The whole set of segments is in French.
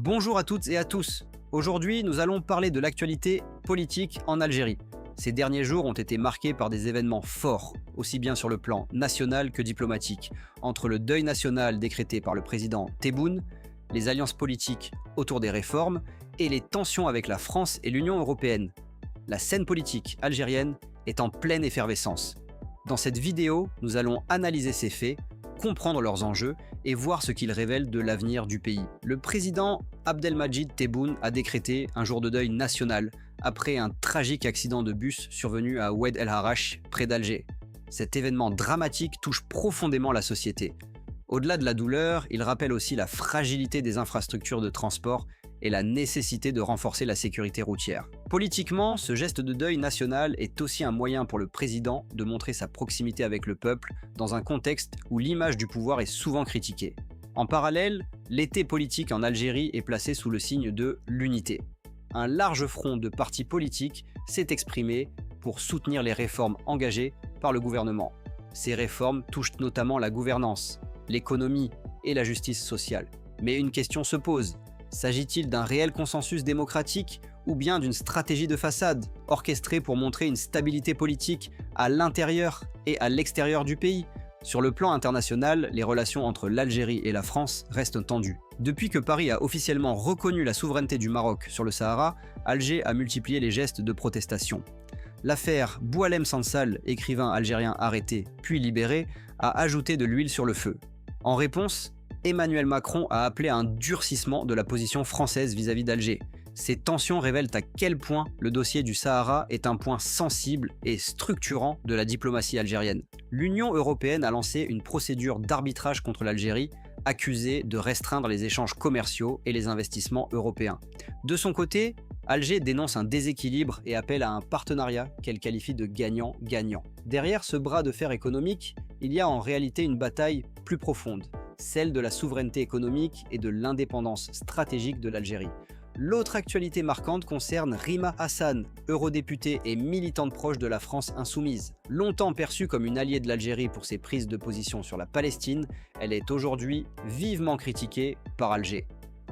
Bonjour à toutes et à tous. Aujourd'hui, nous allons parler de l'actualité politique en Algérie. Ces derniers jours ont été marqués par des événements forts, aussi bien sur le plan national que diplomatique, entre le deuil national décrété par le président Tebboune, les alliances politiques autour des réformes et les tensions avec la France et l'Union européenne. La scène politique algérienne est en pleine effervescence. Dans cette vidéo, nous allons analyser ces faits, comprendre leurs enjeux et voir ce qu'ils révèlent de l'avenir du pays. Le président Abdelmadjid Tebboune a décrété un jour de deuil national après un tragique accident de bus survenu à Oued El Harrach, près d'Alger. Cet événement dramatique touche profondément la société. Au-delà de la douleur, il rappelle aussi la fragilité des infrastructures de transport et la nécessité de renforcer la sécurité routière. Politiquement, ce geste de deuil national est aussi un moyen pour le président de montrer sa proximité avec le peuple dans un contexte où l'image du pouvoir est souvent critiquée. En parallèle, l'été politique en Algérie est placé sous le signe de l'unité. Un large front de partis politiques s'est exprimé pour soutenir les réformes engagées par le gouvernement. Ces réformes touchent notamment la gouvernance, l'économie et la justice sociale. Mais une question se pose. S'agit-il d'un réel consensus démocratique ou bien d'une stratégie de façade, orchestrée pour montrer une stabilité politique à l'intérieur et à l'extérieur du pays? Sur le plan international, les relations entre l'Algérie et la France restent tendues. Depuis que Paris a officiellement reconnu la souveraineté du Maroc sur le Sahara, Alger a multiplié les gestes de protestation. L'affaire Boualem Sansal, écrivain algérien arrêté puis libéré, a ajouté de l'huile sur le feu. En réponse, Emmanuel Macron a appelé à un durcissement de la position française vis-à-vis d'Alger. Ces tensions révèlent à quel point le dossier du Sahara est un point sensible et structurant de la diplomatie algérienne. L'Union européenne a lancé une procédure d'arbitrage contre l'Algérie, accusée de restreindre les échanges commerciaux et les investissements européens. De son côté, Alger dénonce un déséquilibre et appelle à un partenariat qu'elle qualifie de gagnant-gagnant. Derrière ce bras de fer économique, il y a en réalité une bataille plus profonde, celle de la souveraineté économique et de l'indépendance stratégique de l'Algérie. L'autre actualité marquante concerne Rima Hassan, eurodéputée et militante proche de la France insoumise. Longtemps perçue comme une alliée de l'Algérie pour ses prises de position sur la Palestine, elle est aujourd'hui vivement critiquée par Alger.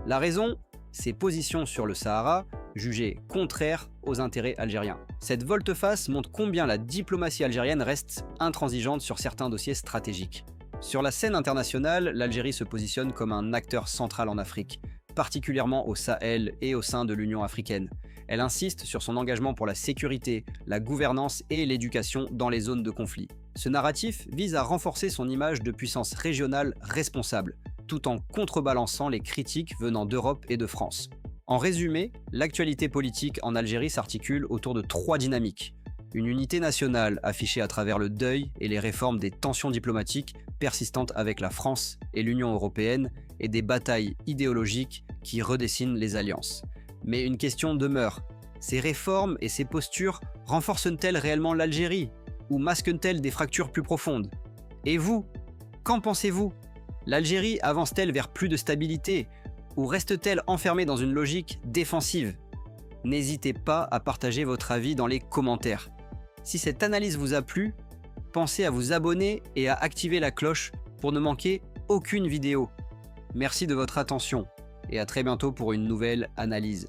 La raison ? Ses positions sur le Sahara, jugées contraires aux intérêts algériens. Cette volte-face montre combien la diplomatie algérienne reste intransigeante sur certains dossiers stratégiques. Sur la scène internationale, l'Algérie se positionne comme un acteur central en Afrique, particulièrement au Sahel et au sein de l'Union africaine. Elle insiste sur son engagement pour la sécurité, la gouvernance et l'éducation dans les zones de conflit. Ce narratif vise à renforcer son image de puissance régionale responsable, tout en contrebalançant les critiques venant d'Europe et de France. En résumé, l'actualité politique en Algérie s'articule autour de trois dynamiques. Une unité nationale affichée à travers le deuil et les réformes des tensions diplomatiques persistantes avec la France et l'Union européenne et des batailles idéologiques qui redessinent les alliances. Mais une question demeure. Ces réformes et ces postures renforcent-elles réellement l'Algérie ou masquent-elles des fractures plus profondes? Et vous, qu'en pensez-vous? L'Algérie avance-t-elle vers plus de stabilité ou reste-t-elle enfermée dans une logique défensive? N'hésitez pas à partager votre avis dans les commentaires. Si cette analyse vous a plu, pensez à vous abonner et à activer la cloche pour ne manquer aucune vidéo. Merci de votre attention et à très bientôt pour une nouvelle analyse.